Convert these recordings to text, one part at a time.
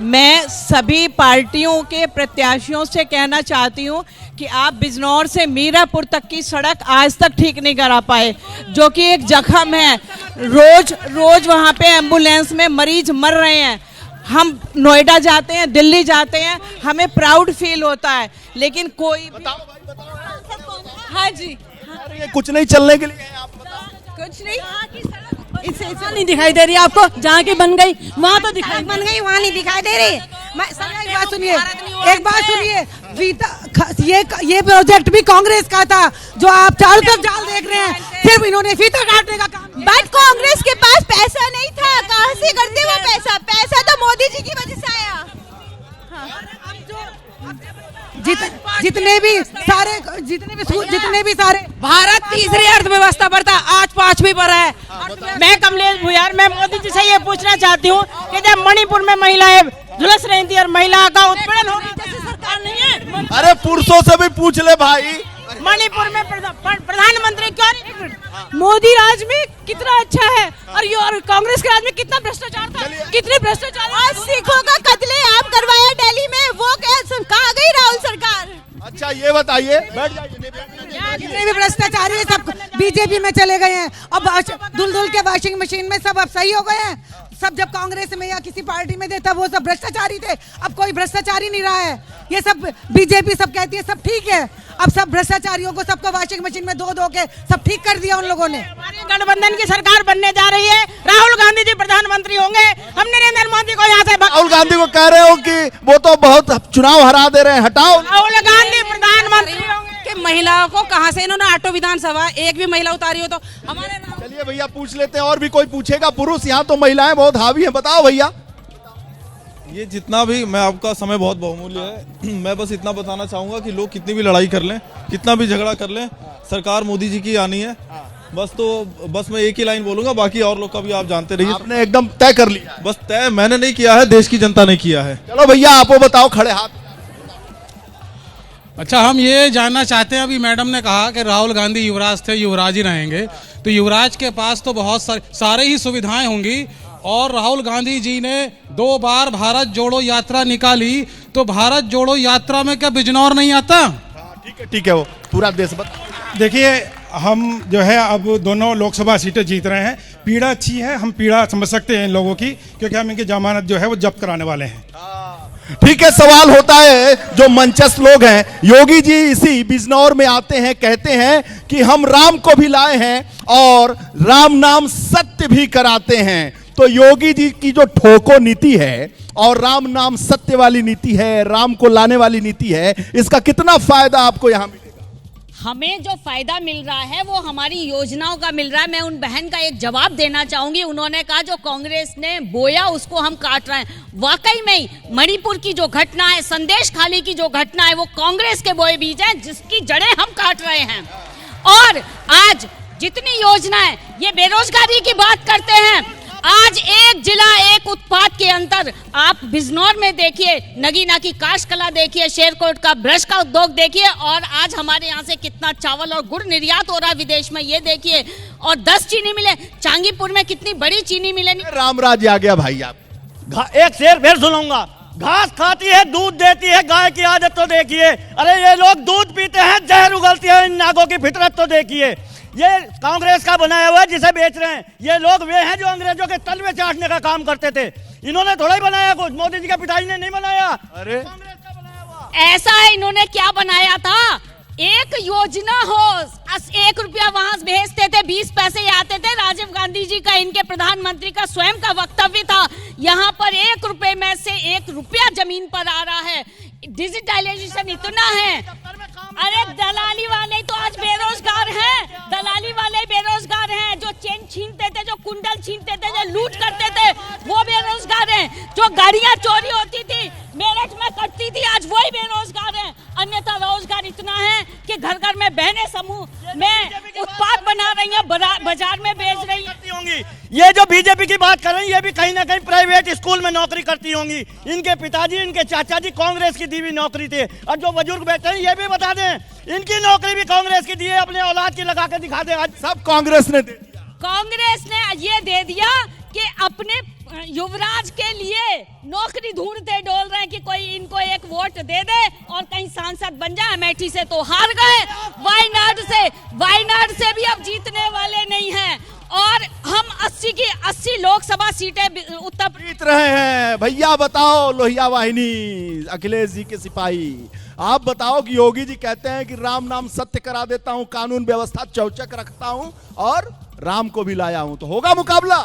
मैं सभी पार्टियों के प्रत्याशियों से कहना चाहती हूं कि आप बिजनौर से मीरापुर तक की सड़क आज तक ठीक नहीं करा पाए, जो कि एक जख्म है। रोज रोज वहां पे एम्बुलेंस में मरीज मर रहे हैं। हम नोएडा जाते हैं, दिल्ली जाते हैं, हमें प्राउड फील होता है, लेकिन कोई हाँ जी ये कुछ नहीं चलने के लिए है, आप कुछ नहीं। इससे नहीं दिखाई दे रही आपको, जहाँ की बन गई वहाँ तो दिखाई बन गई, वहाँ नहीं दिखाई दे रही। एक बात सुनिए, ये प्रोजेक्ट भी कांग्रेस का था, जो आप चारों तरफ जाल देख रहे हैं, सिर्फ इन्होंने फीता काटने का काम किया। बट कांग्रेस के पास पैसा नहीं था, कहाँ से करते वो पैसा? पैसा तो मोदी जी की वजह से आया। जितने भी सारे भारत तीसरी अर्थव्यवस्था पर था, आज 5वीं पर है। मैं कमलेश भुयार, मैं मोदी जी से ये पूछना चाहती हूँ कि जब मणिपुर में महिलाएं झुलस रही थी और महिला का उत्पीड़न हो गया, जैसे सरकार नहीं है। अरे पुरुषों से भी पूछ ले भाई, मणिपुर में प्रधानमंत्री क्यों नहीं? मोदी राज में कितना अच्छा है और कांग्रेस के राज में कितना भ्रष्टाचार था, कितने भ्रष्टाचार। आज सिखों का कत्लेआम करवाया दिल्ली में, वो कहाँ गई राहुल सरकार? अच्छा ये बताइए, जितने भी भ्रष्टाचारी है सब बीजेपी में चले गए हैं। अब धुल के वॉशिंग मशीन में सब अब सही हो गए हैं। सब जब कांग्रेस में या किसी पार्टी में देता वो सब भ्रष्टाचारी थे, अब कोई भ्रष्टाचारी नहीं रहा है। ये सब बीजेपी सब कहती है सब ठीक है, अब सब भ्रष्टाचारियों को सबको वॉशिंग मशीन में धो के सब ठीक कर दिया उन लोगों ने। गठबंधन की सरकार बनने जा रही है, राहुल गांधी जी प्रधानमंत्री होंगे। हम नरेंद्र मोदी को यहाँ से राहुल गांधी को कह रहे हो कि वो तो बहुत चुनाव हरा दे रहे हैं, हटाओ। राहुल गांधी प्रधानमंत्री होंगे। कि महिलाओं को कहाँ से इन्होंने ऑटो विधानसभा एक भी महिला उतारी हो तो हमारे। चलिए भैया पूछ लेते हैं, और भी कोई पूछेगा? पुरुष यहाँ तो महिलाएं बहुत हावी हैं, बताओ भैया। ये जितना भी, मैं आपका समय बहुत बहुमूल्य है, मैं बस इतना बताना चाहूंगा कि लोग कितनी भी लड़ाई कर लें, कितना भी झगड़ा कर लें, सरकार मोदी जी की आनी है। बस मैं एक ही लाइन बोलूंगा, बाकी और लोग का भी आप जानते रहिए। आपने एकदम तय कर लिया? बस तय मैंने नहीं किया है, देश की जनता ने किया है। चलो भैया आप बताओ, खड़े हाथ। अच्छा, हम ये जानना चाहते हैं, अभी मैडम ने कहा कि राहुल गांधी युवराज थे, युवराज ही रहेंगे, तो युवराज के पास तो बहुत सारे ही सुविधाएं होंगी, और राहुल गांधी जी ने 2 बार भारत जोड़ो यात्रा निकाली, तो भारत जोड़ो यात्रा में क्या बिजनौर नहीं आता? ठीक है, वो पूरा देश देखिए, हम जो है अब दोनों लोकसभा सीटें जीत रहे हैं। पीड़ा अच्छी है, हम पीड़ा समझ सकते हैं इन लोगों की, क्योंकि हम इनकी जमानत जो है वो जब्त कराने वाले हैं। ठीक है, सवाल होता है, जो मंचस्थ लोग हैं, योगी जी इसी बिजनौर में आते हैं, कहते हैं कि हम राम को भी लाए हैं और राम नाम सत्य भी कराते हैं। तो योगी जी की जो ठोको नीति है और राम नाम सत्य वाली नीति है, राम को लाने वाली नीति है, इसका कितना फायदा आपको यहाँ मिलेगा? हमें जो फायदा मिल रहा है वो हमारी योजनाओं का मिल रहा है। मैं उन बहन का एक जवाब देना चाहूंगी। उन्होंने कहा जो कांग्रेस ने बोया उसको हम काट रहे हैं। वाकई में ही मणिपुर की जो घटना है, संदेश खाली की जो घटना है, वो कांग्रेस के बोए बीज हैं, जिसकी जड़ें हम काट रहे हैं। और आज जितनी योजना है, ये बेरोजगारी की बात करते हैं, आज एक जिला एक उत्पाद के अंतर आप बिजनौर में देखिए, नगीना की काशकला देखिए, शेरकोट का ब्रश का उद्योग देखिए, और आज हमारे यहाँ से कितना चावल और गुड़ निर्यात हो रहा है विदेश में, ये देखिए। और 10 चीनी मिले, चांगीपुर में कितनी बड़ी चीनी मिले। रामराज आ गया भाई। आप एक शेर फिर सुनाऊंगा। घास खाती है, दूध देती है, गाय की आदत तो देखिए। अरे ये लोग दूध पीते हैं, जहर उगलती है, इन नागों की फितरत तो देखिए। ये कांग्रेस का बनाया हुआ है जिसे बेच रहे हैं। ये लोग वे हैं जो अंग्रेजों के तलवे चाटने का काम करते थे। इन्होंने थोड़ा ही बनाया कुछ, मोदी जी के पिताजी ने नहीं बनाया। अरे कांग्रेस का बनाया हुआ। ऐसा है, इन्होंने क्या बनाया था, एक योजना हो, 1 रुपया वहां भेजते थे, 20 पैसे आते थे। राजीव गांधी जी का, इनके प्रधानमंत्री का स्वयं का वक्तव्य था, यहाँ पर 1 रुपए में से 1 रुपया जमीन पर आ रहा है। डिजिटलाइजेशन इतना है। अरे दलाली वाले तो आज बेरोजगार हैं, दलाली वाले बेरोजगार हैं, जो चेन छीनते थे, जो कुंडल छीनते थे, जो लूट करते थे, वो बेरोजगार हैं। जो गाड़ियां चोरी होती थी, मेरठ में कटती थी, आज वही बेरोजगार हैं। अन्यथा रोजगार इतना है कि घर घर में बहनें समूह में उत्पाद बना रही हैं, बाजार में बेच रही होंगी। ये जो बीजेपी की बात कर रही है, ये भी कहीं ना कहीं प्राइवेट स्कूल में नौकरी करती होंगी। इनके पिताजी, इनके चाचा जी कांग्रेस की दी हुई नौकरी थे। और जो बुजुर्ग बैठे हैं, ये भी बता दें, इनकी नौकरी भी कांग्रेस की दी है। अपने औलाद की लगा के दिखा दें। आज सब कांग्रेस ने दे दिया। कांग्रेस ने ये दे दिया कि अपने युवराज के लिए नौकरी ढूंढते डोल रहे हैं कि कोई इनको एक वोट दे दे और कहीं सांसद बन जाए। अमेठी से तो हार गए, वायनाड से भी अब जीतने वाले नहीं हैं और हम 80 की 80 लोकसभा सीटें उत्तर जीत रहे हैं। भैया बताओ, लोहिया वाहिनी, अखिलेश जी के सिपाही, आप बताओ कि योगी जी कहते हैं कि राम नाम सत्य करा देता हूं, कानून व्यवस्था चौचक रखता हूं और राम को भी लाया हूं, तो होगा मुकाबला?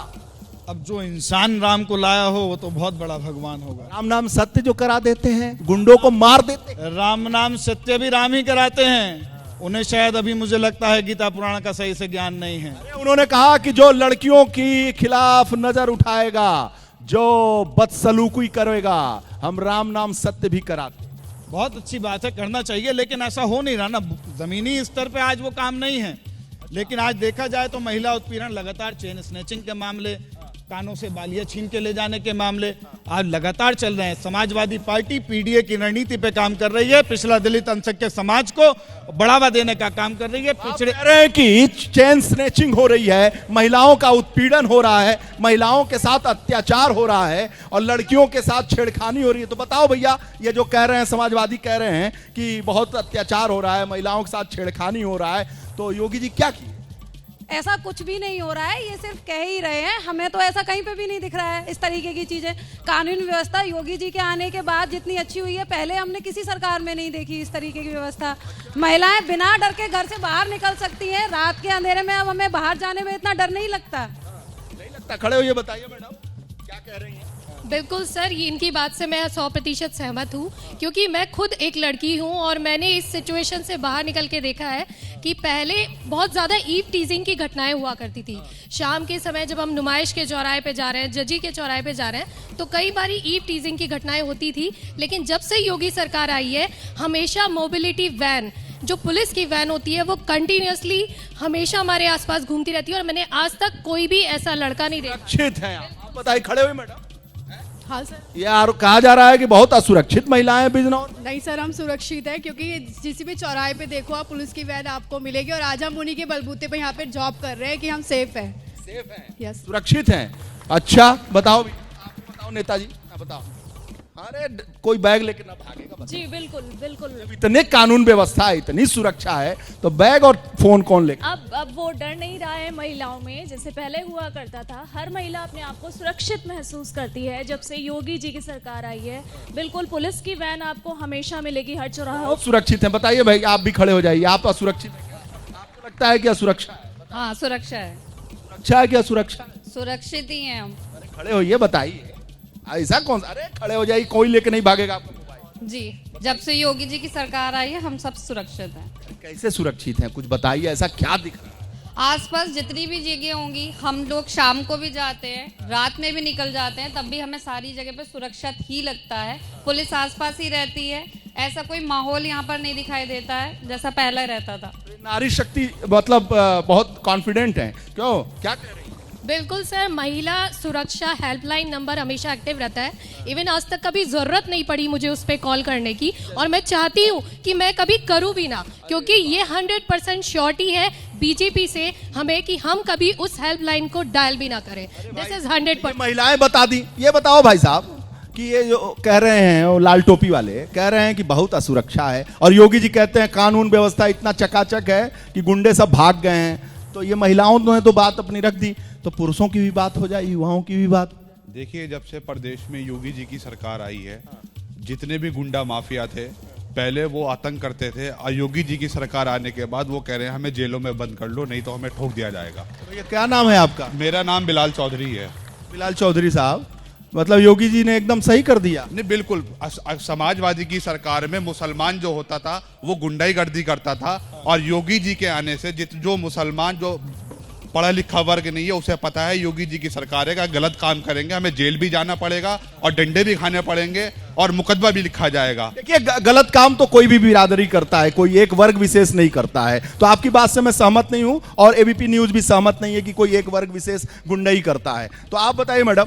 अब जो इंसान राम को लाया हो वो तो बहुत बड़ा भगवान होगा। राम नाम सत्य जो करा देते हैं, गुंडों को मार देते हैं। राम नाम सत्य भी राम ही कराते हैं। उन्हें शायद अभी मुझे लगता है गीता पुराण का सही से ज्ञान नहीं है। उन्होंने कहा कि जो लड़कियों की खिलाफ नजर उठाएगा, जो बदसलूकी करेगा, हम राम नाम सत्य भी कराते। बहुत अच्छी बात है, करना चाहिए, लेकिन ऐसा हो नहीं रहा ना। जमीनी स्तर पे आज वो काम नहीं है। लेकिन आज देखा जाए तो महिला उत्पीड़न लगातार, चेन स्नैचिंग के मामले, कानों से बालियां छीन के ले जाने के मामले आज लगातार चल रहे हैं। समाजवादी पार्टी पीडीए की रणनीति पे काम कर रही है, पिछड़ा दलित अल्पसंख्यक के समाज को बढ़ावा देने का काम कर रही है। पिछड़े कह रहे हैं कि चेन स्नैचिंग हो रही है, महिलाओं का उत्पीड़न हो रहा है, महिलाओं के साथ अत्याचार हो रहा है और लड़कियों के साथ छेड़खानी हो रही है। तो बताओ भैया, ये जो कह रहे हैं समाजवादी कह रहे हैं कि बहुत अत्याचार हो रहा है, महिलाओं के साथ छेड़खानी हो रहा है, तो योगी जी क्या किए? ऐसा कुछ भी नहीं हो रहा है, ये सिर्फ कह ही रहे हैं। हमें तो ऐसा कहीं पे भी नहीं दिख रहा है इस तरीके की चीजें। कानून व्यवस्था योगी जी के आने के बाद जितनी अच्छी हुई है, पहले हमने किसी सरकार में नहीं देखी इस तरीके की व्यवस्था। महिलाएं बिना डर के घर से बाहर निकल सकती हैं, रात के अंधेरे में अब हमें बाहर जाने में इतना डर नहीं लगता। नहीं लगता? खड़े हो, ये बताइए मैडम क्या कह रही हैं? बिल्कुल सर, ये इनकी बात से मैं 100% सहमत हूँ, क्योंकि मैं खुद एक लड़की हूँ और मैंने इस सिचुएशन से बाहर निकल के देखा है कि पहले बहुत ज़्यादा ईव टीजिंग की घटनाएं हुआ करती थी। शाम के समय जब हम नुमाइश के चौराहे पे जा रहे हैं, जजी के चौराहे पे जा रहे हैं, तो कई बारी ईव टीजिंग की घटनाएं होती थी। लेकिन जब से योगी सरकार आई है, हमेशा मोबिलिटी वैन, जो पुलिस की वैन होती है, वो कंटिन्यूसली हमेशा हमारे आसपास घूमती रहती है और मैंने आज तक कोई भी ऐसा लड़का नहीं देखा। सुरक्षित है आप बताइए, खड़े हुए मैडम। हाँ सर। यार कहा जा रहा है कि बहुत असुरक्षित महिलाएं हैं बिजनौर। नहीं सर, हम सुरक्षित है, क्योंकि किसी भी चौराहे पे देखो आप, पुलिस की वैन आपको मिलेगी और आज हम उन्हीं के बलबूते पे यहाँ पे जॉब कर रहे हैं कि हम सेफ हैं। सेफ हैं? यस, सुरक्षित हैं। अच्छा बताओ भी, आप बताओ नेताजी, आप बताओ। अरे कोई बैग लेके ना भागेगा? जी बिल्कुल बिल्कुल। इतने कानून व्यवस्था है, इतनी सुरक्षा है, तो बैग और फोन कौन लेगा? अब वो डर नहीं रहा है महिलाओं में, जैसे पहले हुआ करता था। हर महिला अपने आप को सुरक्षित महसूस करती है जब से योगी जी की सरकार आई है। बिल्कुल, पुलिस की वैन आपको हमेशा मिलेगी हर चौराहे। सुरक्षित है? बताइए भाई, आप भी खड़े हो जाइए। आप असुरक्षित हैं क्या? आपको लगता है क्या सुरक्षा है? हाँ सुरक्षा है। सुरक्षा है क्या? सुरक्षा सुरक्षित ही हैं हम। अरे खड़े होइए, बताइए ऐसा कौन? अरे खड़े हो जाइए, कोई लेके नहीं भागेगा आपको मोबाइल। जी, जब से योगी जी की सरकार आई है, हम सब सुरक्षित हैं। कैसे सुरक्षित हैं? कुछ बताइए, ऐसा क्या दिख रहा है? आसपास जितनी भी जगह होंगी, हम लोग शाम को भी जाते हैं, रात में भी निकल जाते हैं, तब भी हमें सारी जगह पे सुरक्षित ही लगता है। पुलिस आसपास ही रहती है, ऐसा कोई माहौल यहाँ पर नहीं दिखाई देता है जैसा पहले रहता था। नारी शक्ति मतलब बहुत कॉन्फिडेंट है, क्यों? क्या कह रही है? बिल्कुल सर, महिला सुरक्षा हेल्पलाइन नंबर हमेशा एक्टिव रहता है। इवन आज तक कभी ज़रूरत नहीं पड़ी मुझे उस पर कॉल करने की, और मैं चाहती हूँ कि मैं कभी करूँ भी ना, क्योंकि ये 100% श्योरिटी है बीजेपी से हमें कि हम कभी उस हेल्पलाइन को डायल भी ना करें। This is 100%। महिलाएं बता दी। ये बताओ भाई साहब कि ये जो कह रहे हैं, वो लाल टोपी वाले कह रहे हैं कि बहुत असुरक्षा है, और योगी जी कहते हैं कानून व्यवस्था इतना चकाचक है कि गुंडे सब भाग गए हैं। तो ये महिलाओं ने तो बात अपनी रख दी, तो पुरुषों की भी बात हो जाए, युवाओं की भी बात। देखिए, जब से प्रदेश में योगी जी की सरकार आई है, जितने भी गुंडा माफिया थे, पहले वो आतंक करते थे, और योगी जी की सरकार आने के बाद वो कह रहे हैं हमें जेलों में बंद कर लो, नहीं तो हमें ठोक दिया जाएगा। तो ये क्या नाम है आपका? मेरा नाम बिलाल चौधरी है। बिलाल चौधरी साहब, मतलब योगी जी ने एकदम सही कर दिया। नहीं, बिल्कुल। समाजवादी की सरकार में मुसलमान जो होता था वो गुंडागर्दी करता था, और योगी जी के आने से जो मुसलमान जो पढ़ा लिखा वर्ग नहीं है, उसे पता है योगी जी की सरकार है, गलत काम करेंगे हमें जेल भी जाना पड़ेगा और डंडे भी खाने पड़ेंगे और मुकदमा भी लिखा जाएगा। देखिए, गलत काम तो कोई भी बिरादरी करता है, कोई एक वर्ग विशेष नहीं करता है। तो आपकी बात से मैं सहमत नहीं हूं, और एबीपी न्यूज भी सहमत नहीं है कि कोई एक वर्ग विशेष गुंडाई करता है। तो आप बताइए मैडम।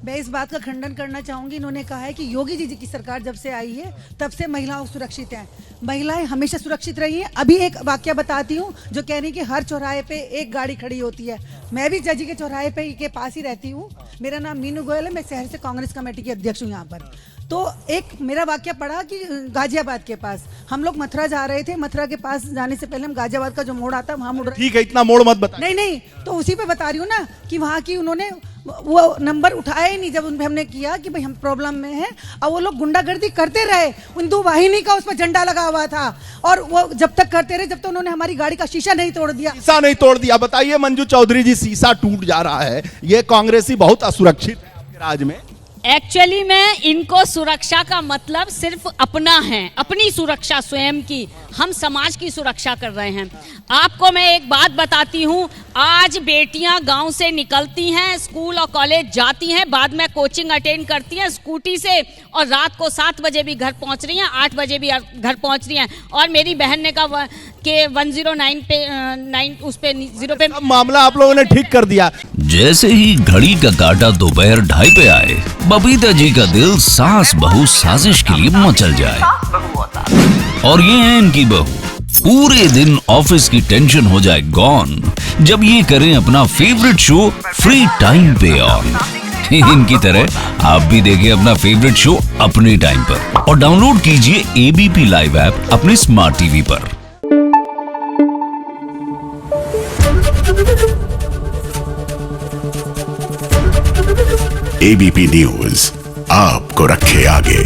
मैं इस बात का खंडन करना चाहूंगी। इन्होंने कहा है कि योगी जी की सरकार जब से आई है तब से महिलाओं सुरक्षित हैं। महिलाएं हमेशा सुरक्षित रही हैं। अभी एक वाक्य बताती हूँ जो कह रही कि हर चौराहे पे एक गाड़ी खड़ी होती है। मैं भी जजी के चौराहे पे के पास ही रहती हूँ। मेरा नाम मीनू गोयल है। मैं शहर से कांग्रेस कमेटी की अध्यक्ष हूँ यहाँ पर। तो एक मेरा वाक्य पड़ा कि गाजियाबाद के पास हम लोग मथुरा जा रहे थे। मथुरा के पास जाने से पहले हम गाजियाबाद का जो मोड़ आता है वहाँ मुड़ रहे। ठीक है, इतना मोड़ मत बताइए। नहीं, तो उसी पे बता रही हूँ ना कि वहाँ की उन्होंने वो नंबर उठाया ही नहीं जब उन पे हमने किया कि भाई हम प्रॉब्लम में हैं। और वो लोग गुंडागर्दी करते रहे। हिंदू वाहिनी का उस पर झंडा लगा हुआ था और वो जब तक करते रहे जब तक उन्होंने हमारी गाड़ी का शीशा नहीं तोड़ दिया। शीशा नहीं तोड़ दिया। बताइए मंजू चौधरी जी, शीशा टूट जा रहा है, ये कांग्रेसी बहुत असुरक्षित है आपके राज में। एक्चुअली में इनको सुरक्षा का मतलब सिर्फ अपना है, अपनी सुरक्षा स्वयं की। हम समाज की सुरक्षा कर रहे हैं। आपको मैं एक बात बताती हूँ, आज बेटियां गांव से निकलती हैं, स्कूल और कॉलेज जाती हैं, बाद में कोचिंग अटेंड करती हैं स्कूटी से, और रात को 7 बजे भी घर पहुंच रही हैं, 8 बजे भी घर पहुंच रही हैं। और मेरी बहन ने कहा कि 109 पे 9 उस पे 0 पे मामला आप लोगों ने ठीक कर दिया। जैसे ही घड़ी का काटा दोपहर 2:30 पे आए, बबीता जी का दिल सास बहू साजिश के लिए मचल जाए। और ये है इनकी बहू, पूरे दिन ऑफिस की टेंशन हो जाए गॉन जब ये करें अपना फेवरेट शो फ्री टाइम पे ऑन। इनकी तरह आप भी देखिए अपना फेवरेट शो अपने टाइम पर और डाउनलोड कीजिए एबीपी लाइव ऐप अपने स्मार्ट टीवी पर। एबीपी न्यूज आपको रखे आगे।